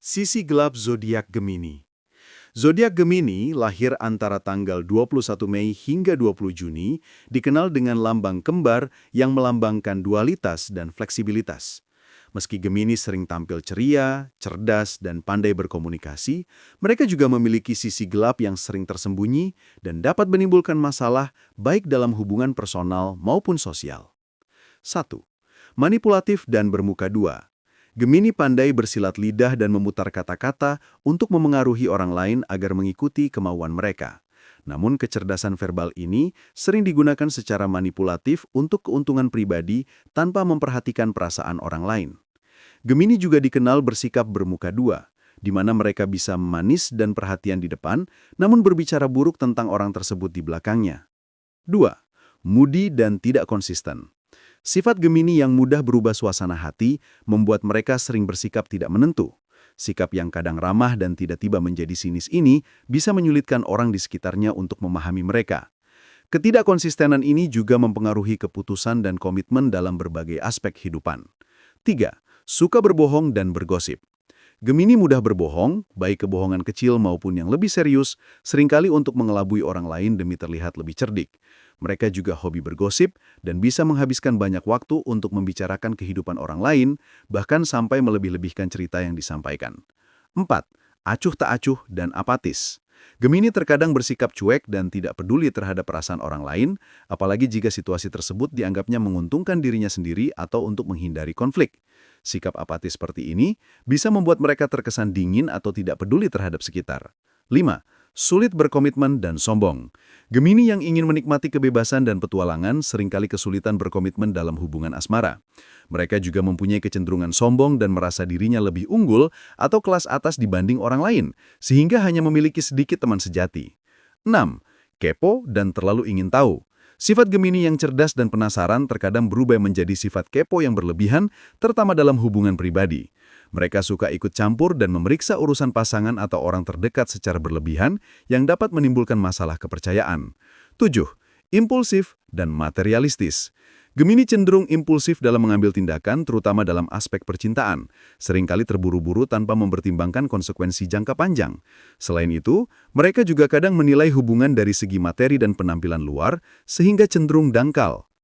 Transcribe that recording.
Sisi gelap zodiak Gemini. Zodiak Gemini lahir antara tanggal 21 Mei hingga 20 Juni, dikenal dengan lambang kembar yang melambangkan dualitas dan fleksibilitas. Meski Gemini sering tampil ceria, cerdas, dan pandai berkomunikasi, mereka juga memiliki sisi gelap yang sering tersembunyi dan dapat menimbulkan masalah baik dalam hubungan personal maupun sosial. 1. Manipulatif dan bermuka dua. Gemini pandai bersilat lidah dan memutar kata-kata untuk memengaruhi orang lain agar mengikuti kemauan mereka. Namun kecerdasan verbal ini sering digunakan secara manipulatif untuk keuntungan pribadi tanpa memperhatikan perasaan orang lain. Gemini juga dikenal bersikap bermuka dua, di mana mereka bisa manis dan perhatian di depan, namun berbicara buruk tentang orang tersebut di belakangnya. 2. Moody dan tidak konsisten. Sifat Gemini yang mudah berubah suasana hati membuat mereka sering bersikap tidak menentu. Sikap yang kadang ramah dan tiba-tiba menjadi sinis ini bisa menyulitkan orang di sekitarnya untuk memahami mereka. Ketidakkonsistenan ini juga mempengaruhi keputusan dan komitmen dalam berbagai aspek kehidupan. 3. Suka berbohong dan bergosip. Gemini mudah berbohong, baik kebohongan kecil maupun yang lebih serius, seringkali untuk mengelabui orang lain demi terlihat lebih cerdik. Mereka juga hobi bergosip dan bisa menghabiskan banyak waktu untuk membicarakan kehidupan orang lain, bahkan sampai melebih-lebihkan cerita yang disampaikan. 4. Acuh tak acuh dan apatis. Gemini terkadang bersikap cuek dan tidak peduli terhadap perasaan orang lain, apalagi jika situasi tersebut dianggapnya menguntungkan dirinya sendiri atau untuk menghindari konflik. Sikap apatis seperti ini bisa membuat mereka terkesan dingin atau tidak peduli terhadap sekitar. 5. Sulit berkomitmen dan sombong. Gemini yang ingin menikmati kebebasan dan petualangan seringkali kesulitan berkomitmen dalam hubungan asmara. Mereka juga mempunyai kecenderungan sombong dan merasa dirinya lebih unggul atau kelas atas dibanding orang lain, sehingga hanya memiliki sedikit teman sejati. 6. Kepo dan terlalu ingin tahu. Sifat Gemini yang cerdas dan penasaran terkadang berubah menjadi sifat kepo yang berlebihan, terutama dalam hubungan pribadi. Mereka suka ikut campur dan memeriksa urusan pasangan atau orang terdekat secara berlebihan yang dapat menimbulkan masalah kepercayaan. 7. Impulsif dan materialistis. Gemini cenderung impulsif dalam mengambil tindakan, terutama dalam aspek percintaan. Seringkali terburu-buru tanpa mempertimbangkan konsekuensi jangka panjang. Selain itu, mereka juga kadang menilai hubungan dari segi materi dan penampilan luar, sehingga cenderung dangkal.